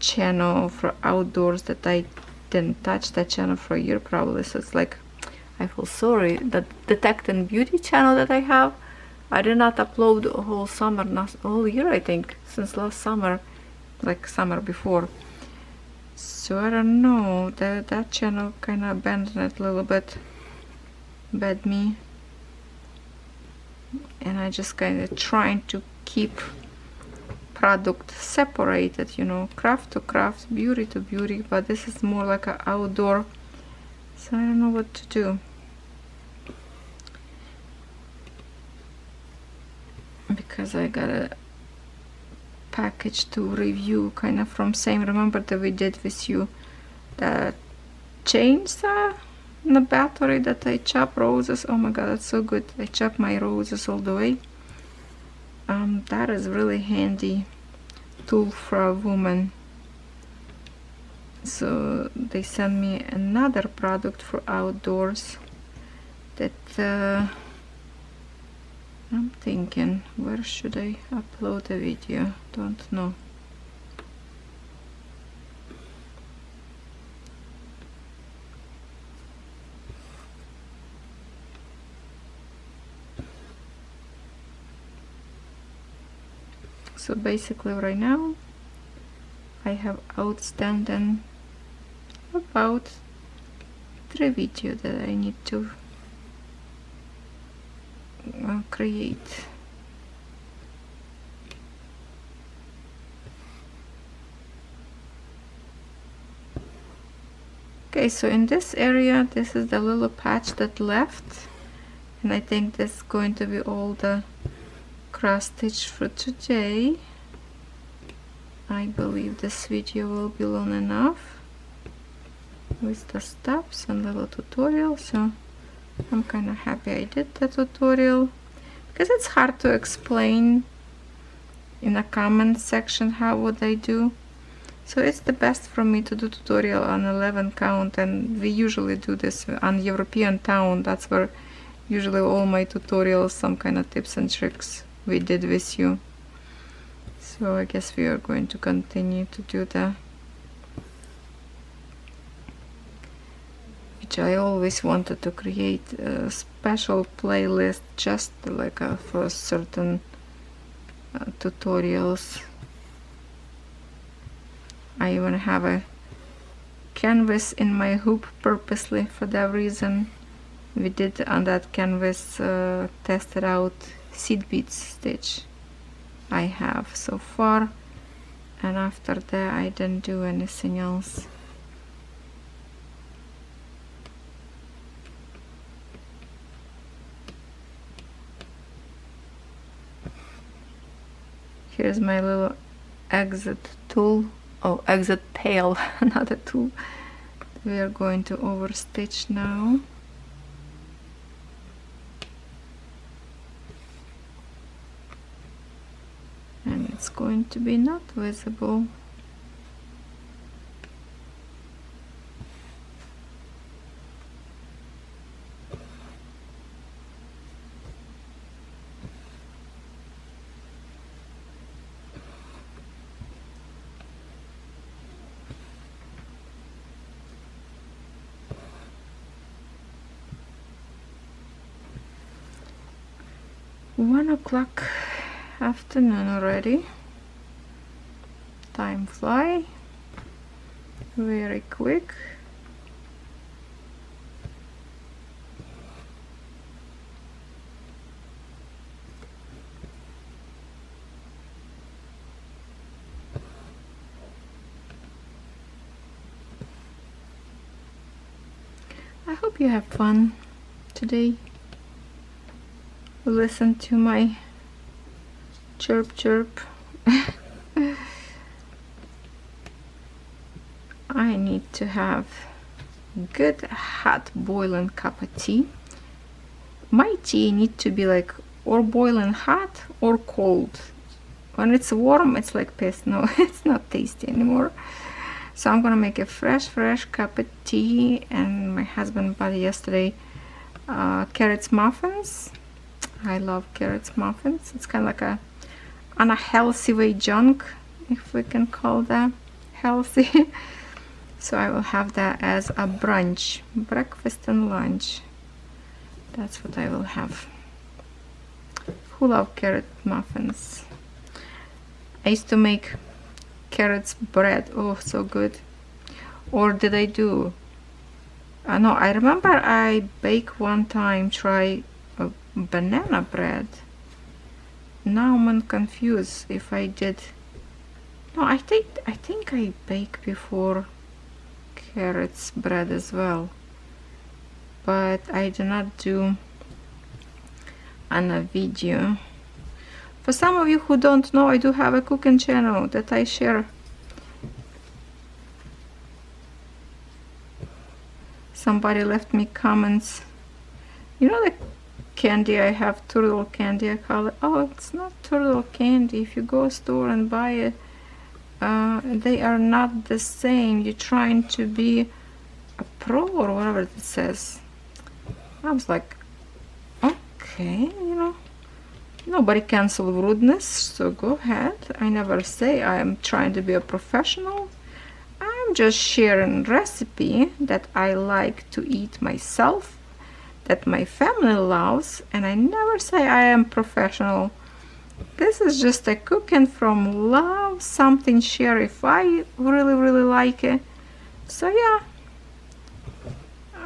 channel for outdoors that I didn't touch that channel for a year probably. So it's like, I feel sorry that the Tech and Beauty channel that I have, I did not upload a whole summer, not a whole year, I think, since last summer, like summer before. So I don't know, that channel kind of abandoned it a little bit, bad me. And I just kind of trying to keep product separated, you know, craft to craft, beauty to beauty, but this is more like an outdoor, so I don't know what to do. Because I got a package to review kind of from same, remember that we did with you the chainsaw and the battery that I chop roses. Oh my god, that's so good. I chop my roses all the way. That is really handy tool for a woman. So they sent me another product for outdoors that I'm thinking, where should I upload a video? Don't know. So basically right now I have outstanding about 3 videos that I need to create. Okay, so in this area, this is the little patch that left, and I think this is going to be all the cross stitch for today. I believe this video will be long enough with the steps and little tutorial, so I'm kind of happy I did the tutorial, because it's hard to explain in a comment section how would I do. So it's the best for me to do tutorial on 11 count, and we usually do this on European town. That's where usually all my tutorials, some kind of tips and tricks we did with you. So I guess we are going to continue to do that, which I always wanted to create a special playlist just like for certain tutorials. I even have a canvas in my hoop purposely for that reason. We did on that canvas tested out seed beads stitch I have so far, and after that I didn't do anything else. Here's my little exit tool, oh, exit tail, not a tool. We are going to overstitch now. it's going to be not visible. One o'clock afternoon already. Time fly very quick. I hope you have fun today. Listen to my chirp chirp. I need to have good hot boiling cup of tea. My tea need to be like or boiling hot or cold. When it's warm, it's like piss. No, it's not tasty anymore. So I'm gonna make a fresh cup of tea. And my husband bought yesterday carrots muffins. I love carrots muffins. It's kind of like a on a healthy way junk, if we can call that healthy. So I will have that as a brunch, breakfast and lunch. That's what I will have. Who love carrot muffins? I used to make carrots bread. Oh, so good. Or did I do? No, I remember I baked one time, try a banana bread. Now I'm confused if I did. No, I think I baked before carrots bread as well, but I did not do on a video. For some of you who don't know, I do have a cooking channel that I share. Somebody left me comments. You know the candy I have, turtle candy, I call it. Oh, it's not turtle candy. If you go to store and buy it, they are not the same. You're trying to be a pro or whatever it says. I was like, okay, you know, nobody cancel rudeness, so go ahead. I never say I am trying to be a professional. I'm just sharing recipe that I like to eat myself, that my family loves, and I never say I am professional. This is just a cooking from love, something share if I really like it. So yeah,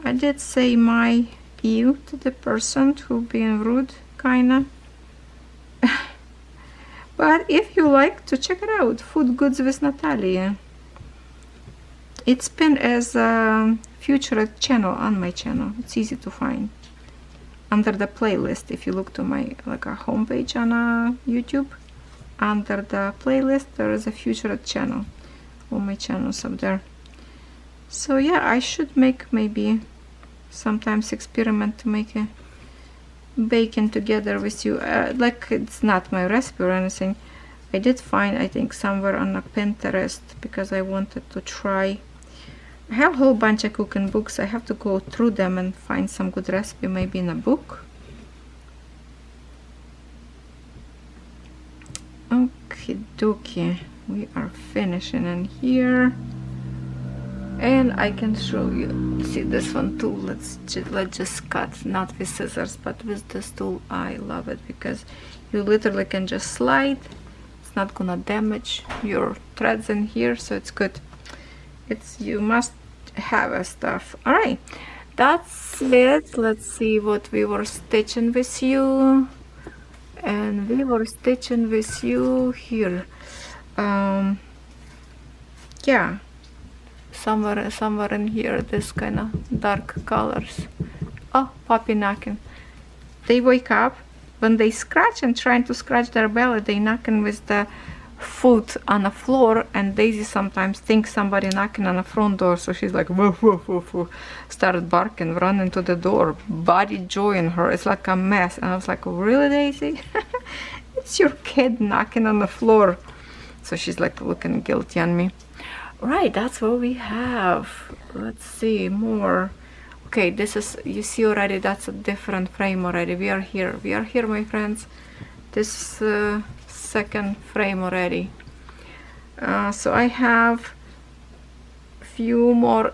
I did say my ew to the person who being rude, kinda. But if you like to check it out, Food Goods with Natalia. It's pinned as a featured channel on my channel. It's easy to find under the playlist. If you look to my like a homepage on YouTube, under the playlist there is a featured channel. All my channels up there. So yeah, I should make maybe sometimes experiment to make a bacon together with you. Like it's not my recipe or anything. I did find, I think, somewhere on a Pinterest because I wanted to try. I have a whole bunch of cooking books. I have to go through them and find some good recipe, maybe in a book. Okay, dokie. We are finishing in here. And I can show you. See this one too. Let's just cut, not with scissors, but with this tool. I love it because you literally can just slide. It's not gonna damage your threads in here, so it's good. It's, you must have a stuff. All right, that's it. Let's see what we were stitching with you. And we were stitching with you here. Yeah, somewhere in here, this kind of dark colors. Oh, puppy knocking. They wake up when they scratch and trying to scratch their belly. They knocking with the foot on the floor, and Daisy sometimes thinks somebody knocking on the front door, so she's like woof woof woof woof, started barking, running to the door, body joy in her. It's like a mess. And I was like, really, Daisy? It's What's your cat knocking on the floor? So she's like looking guilty on me. Right, that's what we have. Let's see more. Okay, this is, you see already, that's a different frame already. We are here, my friends. This second frame already. So I have few more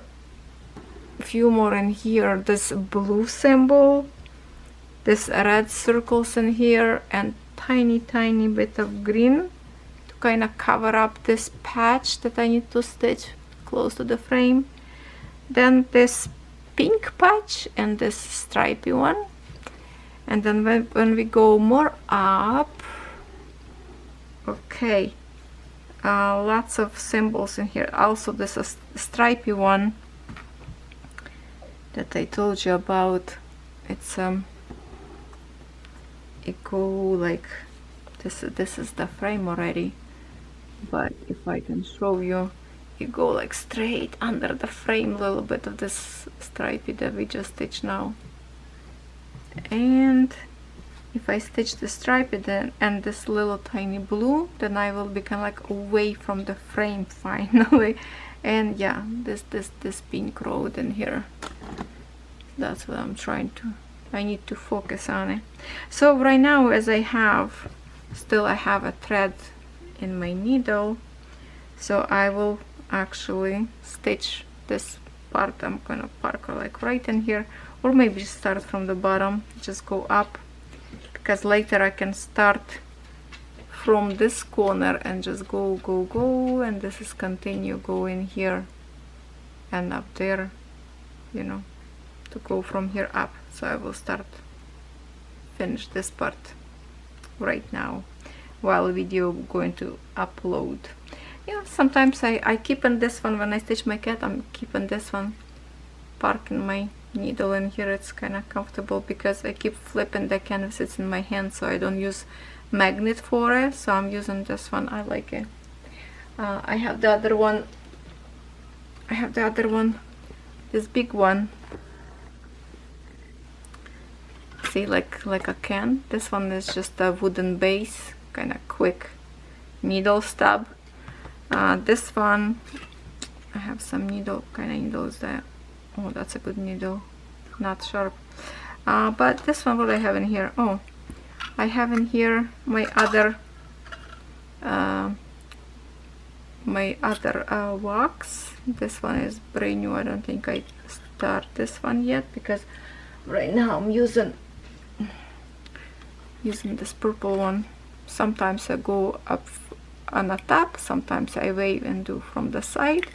in here. This blue symbol, this red circles in here, and tiny bit of green to kind of cover up this patch that I need to stitch close to the frame. Then this pink patch and this stripy one. And then when we go more up, okay, lots of symbols in here. Also, this is stripy one that I told you about. It's it go like this. This is the frame already, but if I can show you, you go like straight under the frame, a little bit of this stripy that we just stitched now. And if I stitch the stripy then and this little tiny blue, then I will be kind of like away from the frame finally. And yeah, this pink road in here, that's what I'm trying to, I need to focus on it. So right now, as I have I have a thread in my needle, so I will actually stitch this part. I'm gonna park her like right in here, or maybe start from the bottom, just go up, because later I can start from this corner and just go, and this is continue going here and up there, you know, to go from here up. So I will finish this part right now while video going to upload. Yeah, sometimes I keep in this one when I stitch my cat. I'm keeping this one, parking my needle in here. It's kind of comfortable because I keep flipping the canvas. It's in my hand, so I don't use magnet for it, so I'm using this one. I like it. I have the other one. This big one. See, like a can. This one is just a wooden base, kind of quick needle stab. This one, I have some kind of needles there. Oh, that's a good needle, not sharp. But this one, what I have in here? Oh, I have in here my other wax. This one is brand new. I don't think I start this one yet because right now I'm using this purple one. Sometimes I go up on the top, sometimes I wave and do from the side.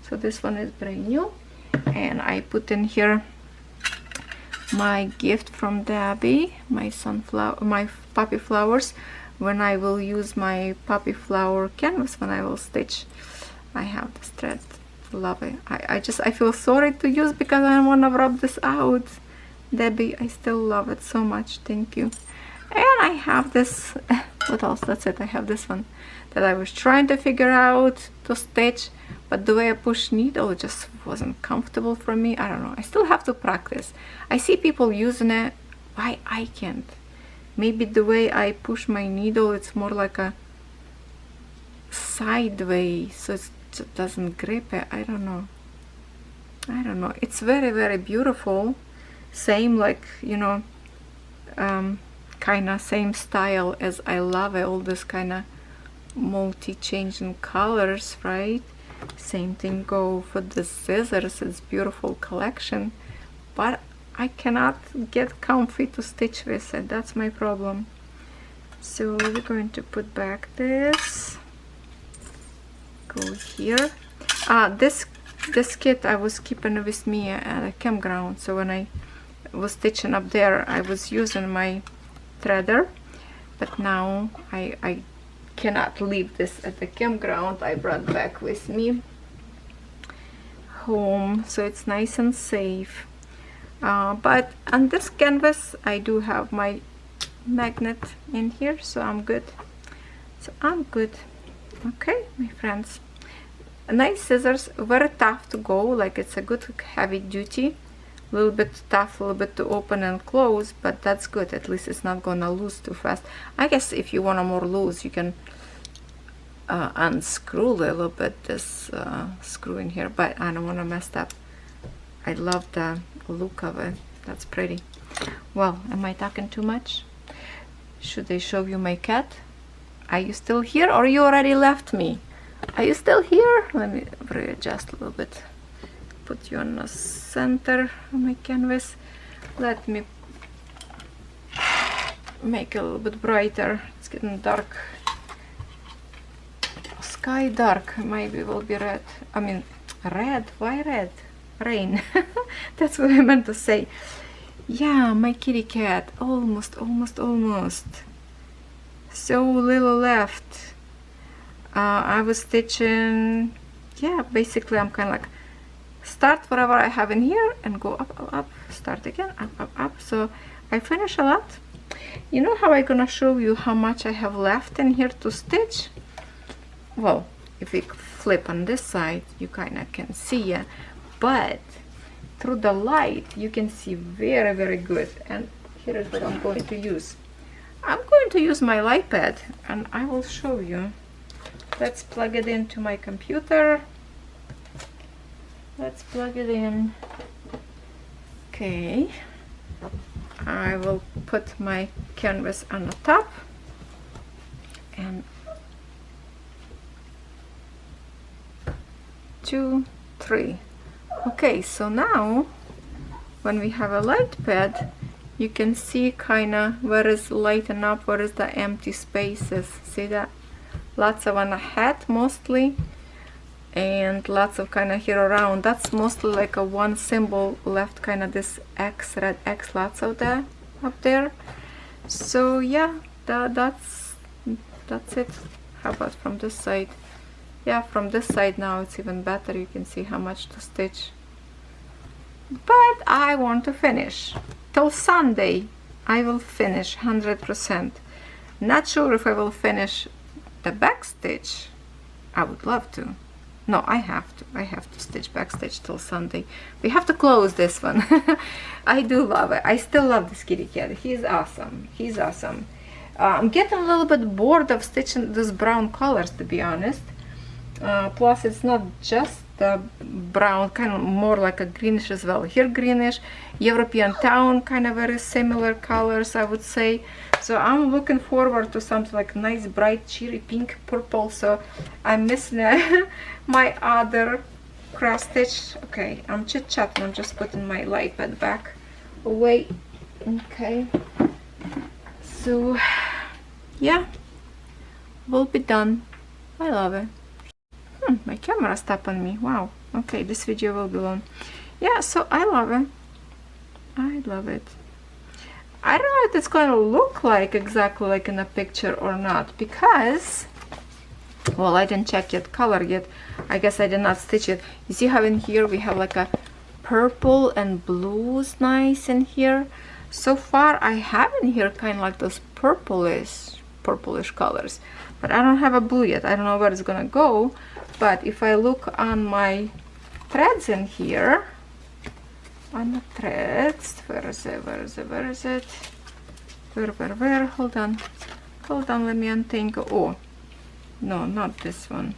So this one is brand new, and I put in here my gift from Debbie, my poppy flowers. When I will use my poppy flower canvas, when I will stitch, I have this thread. Love it. I feel sorry to use because I want to rub this out. Debbie, I still love it so much. Thank you. And I have this, what else? That's it. I have this one that I was trying to figure out to stitch, but the way I push needle just wasn't comfortable for me. I don't know. I still have to practice. I see people using it. Why I can't? Maybe the way I push my needle, it's more like a sideways, so it doesn't grip it. I don't know. It's very beautiful. Same, like, you know, kind of same style as I love it. All this kind of multi-changing colors, right? Same thing go for the scissors. It's beautiful collection, but I cannot get comfy to stitch with it. That's my problem. So we're going to put back this. Go here. This kit I was keeping with me at a campground. So when I was stitching up there, I was using my threader, but now I cannot leave this at the campground. I brought back with me home, so it's nice and safe. But on this canvas I do have my magnet in here, so I'm good. Okay, my friends, nice scissors, very tough to go, like it's a good heavy duty A little bit tough, a little bit to open and close, but that's good. At least it's not gonna loose too fast. I guess if you want a more loose, you can unscrew a little bit this screw in here, but I don't want to mess up. I love the look of it. That's pretty. Well, am I talking too much? Should I show you my cat? Are you still here, or you already left me? Are you still here? Let me readjust a little bit. Put you on the center of my canvas. Let me make it a little bit brighter. It's getting dark. Sky dark. Maybe will be red. I mean red. Why red? Rain. That's what I meant to say. Yeah, my kitty cat. Almost. So little left. I was stitching. Yeah, basically I'm kind of like start whatever I have in here and go up, start again, up. So I finish a lot. You know how I'm gonna show you how much I have left in here to stitch? Well, if we flip on this side, you kind of can see it, but through the light you can see very good. And here is what I'm going to use. I'm going to use my light pad and I will show you. Let's plug it into my computer. Let's plug it in. Okay, I will put my canvas on the top and 2, 3. Okay, so now when we have a light pad, you can see kind of where is lighten up, where is the empty spaces. See that? Lots of on the hat mostly, and lots of kind of here around. That's mostly like a one symbol left, kind of this X, red X, lots of that up there. So yeah, that's it. How about from this side? Yeah, from this side now it's even better. You can see how much to stitch. But I want to finish till Sunday. I will finish 100%. Not sure if I will finish the back stitch. I would love to. No, I have to stitch back stitch till Sunday. We have to close this one. I do love it. I still love this kitty cat. He's awesome. He's awesome. I'm getting a little bit bored of stitching those brown colors, to be honest. Plus it's not just the brown, kind of more like a greenish as well. Here greenish, European town, kind of very similar colors, I would say. So I'm looking forward to something like nice bright cherry pink purple. So I'm missing my other cross stitch. Okay, I'm chit-chatting. I'm just putting my light pad back away. Okay, so yeah, we'll be done. I love it. My camera stopped on me. Wow. Okay, this video will be long. Yeah, so I love it. I love it. I don't know if it's going to look like exactly like in a picture or not, because, well, I didn't check yet color yet. I guess I did not stitch it. You see how in here we have like a purple and blues nice in here. So far I have in here kind of like those purplish colors, but I don't have a blue yet. I don't know where it's gonna go. But if I look on my threads in here, on the threads, where is it? Where? Hold on, let me untangle. Oh, no, not this one.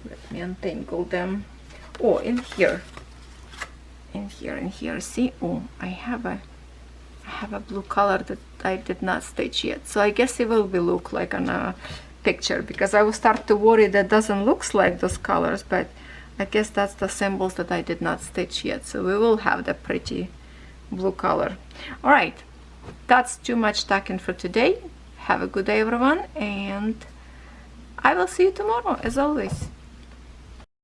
Let me untangle them. Oh, in here, see? Oh, I have a blue color that I did not stitch yet, so I guess it will be look like on a picture, because I will start to worry that doesn't look like those colors, but I guess that's the symbols that I did not stitch yet, so we will have the pretty blue color. All right, that's too much talking for today. Have a good day, everyone, and I will see you tomorrow as always.